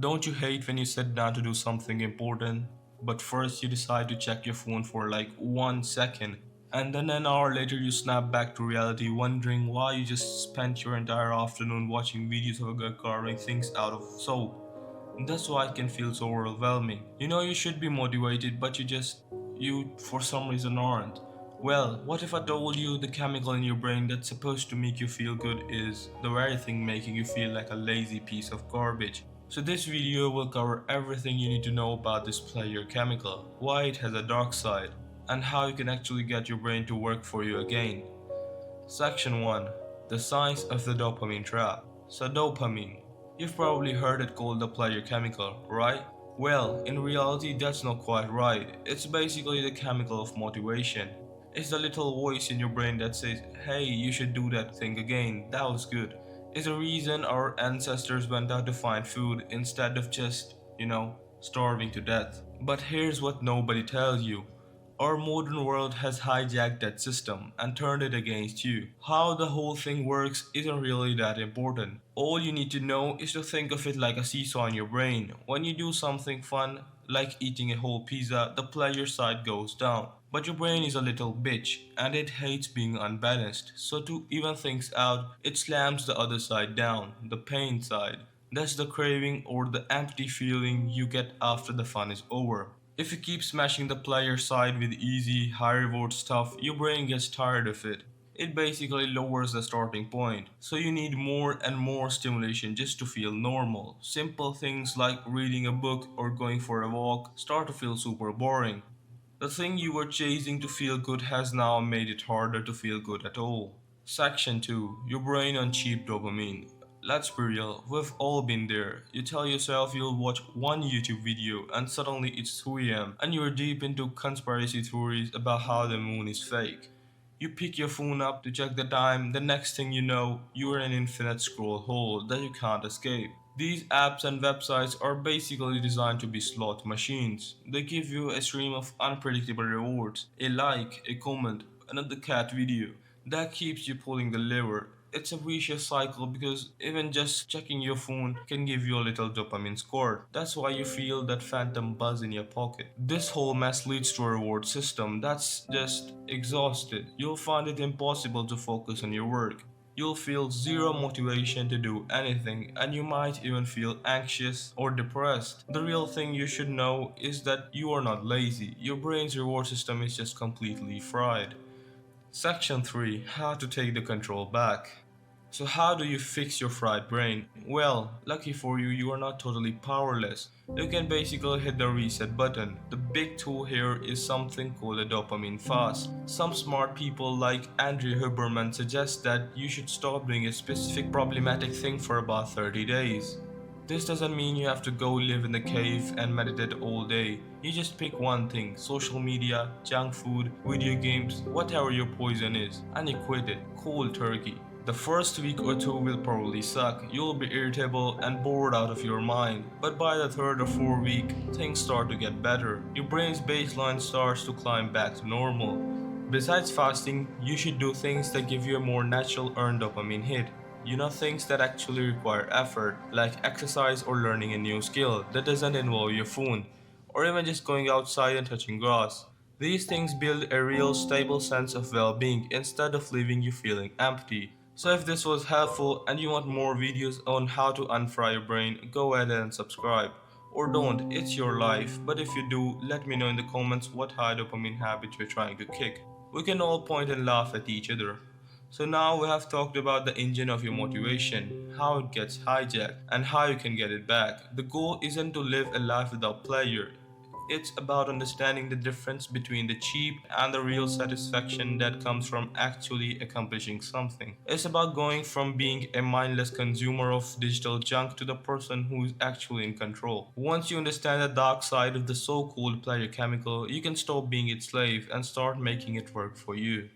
Don't you hate when you sit down to do something important, but first you decide to check your phone for like 1 second, and then an hour later you snap back to reality wondering why you just spent your entire afternoon watching videos of a guy carving things out of soap? That's why it can feel so overwhelming. You know you should be motivated, but you for some reason aren't. Well, what if I told you the chemical in your brain that's supposed to make you feel good is the very thing making you feel like a lazy piece of garbage? So this video will cover everything you need to know about this pleasure chemical, why it has a dark side, and how you can actually get your brain to work for you again. Section 1. The Science of the Dopamine Trap. So dopamine. You've probably heard it called the pleasure chemical, right? Well, in reality that's not quite right. It's basically the chemical of motivation. It's the little voice in your brain that says, hey, you should do that thing again, that was good. It's the reason our ancestors went out to find food instead of just, starving to death. But here's what nobody tells you. Our modern world has hijacked that system and turned it against you. How the whole thing works isn't really that important. All you need to know is to think of it like a seesaw in your brain. When you do something fun, like eating a whole pizza, the pleasure side goes down. But your brain is a little bitch and it hates being unbalanced. So to even things out, it slams the other side down, the pain side. That's the craving or the empty feeling you get after the fun is over. If you keep smashing the player side with easy, high reward stuff, your brain gets tired of it. It basically lowers the starting point, so you need more and more stimulation just to feel normal. Simple things like reading a book or going for a walk start to feel super boring. The thing you were chasing to feel good has now made it harder to feel good at all. Section 2. Your brain on cheap dopamine. Let's be real, we've all been there. You tell yourself you'll watch one YouTube video and suddenly it's 3 am and you're deep into conspiracy theories about how the moon is fake. You pick your phone up to check the time, the next thing you know, you're in an infinite scroll hole that you can't escape. These apps and websites are basically designed to be slot machines. They give you a stream of unpredictable rewards, a like, a comment, another cat video. That keeps you pulling the lever. It's a vicious cycle because even just checking your phone can give you a little dopamine score. That's why you feel that phantom buzz in your pocket. This whole mess leads to a reward system that's just exhausted. You'll find it impossible to focus on your work. You'll feel zero motivation to do anything, and you might even feel anxious or depressed. The real thing you should know is that you are not lazy. Your brain's reward system is just completely fried. Section 3. How to take the control back. So how do you fix your fried brain? Well, lucky for you, you are not totally powerless. You can basically hit the reset button. The big tool here is something called a dopamine fast. Some smart people like Andrew Huberman suggest that you should stop doing a specific problematic thing for about 30 days. This doesn't mean you have to go live in the cave and meditate all day. You just pick one thing, social media, junk food, video games, whatever your poison is, and you quit it, cold turkey. The first week or two will probably suck, you'll be irritable and bored out of your mind, but by the third or fourth week, things start to get better. Your brain's baseline starts to climb back to normal. Besides fasting, you should do things that give you a more natural earned dopamine hit. Things that actually require effort, like exercise or learning a new skill that doesn't involve your phone, or even just going outside and touching grass. These things build a real stable sense of well-being instead of leaving you feeling empty. So if this was helpful and you want more videos on how to unfry your brain, go ahead and subscribe. Or don't, it's your life, but if you do, let me know in the comments what high dopamine habit you're trying to kick. We can all point and laugh at each other. So now we have talked about the engine of your motivation, how it gets hijacked, and how you can get it back. The goal isn't to live a life without pleasure. It's about understanding the difference between the cheap and the real satisfaction that comes from actually accomplishing something. It's about going from being a mindless consumer of digital junk to the person who is actually in control. Once you understand the dark side of the so-called pleasure chemical, you can stop being its slave and start making it work for you.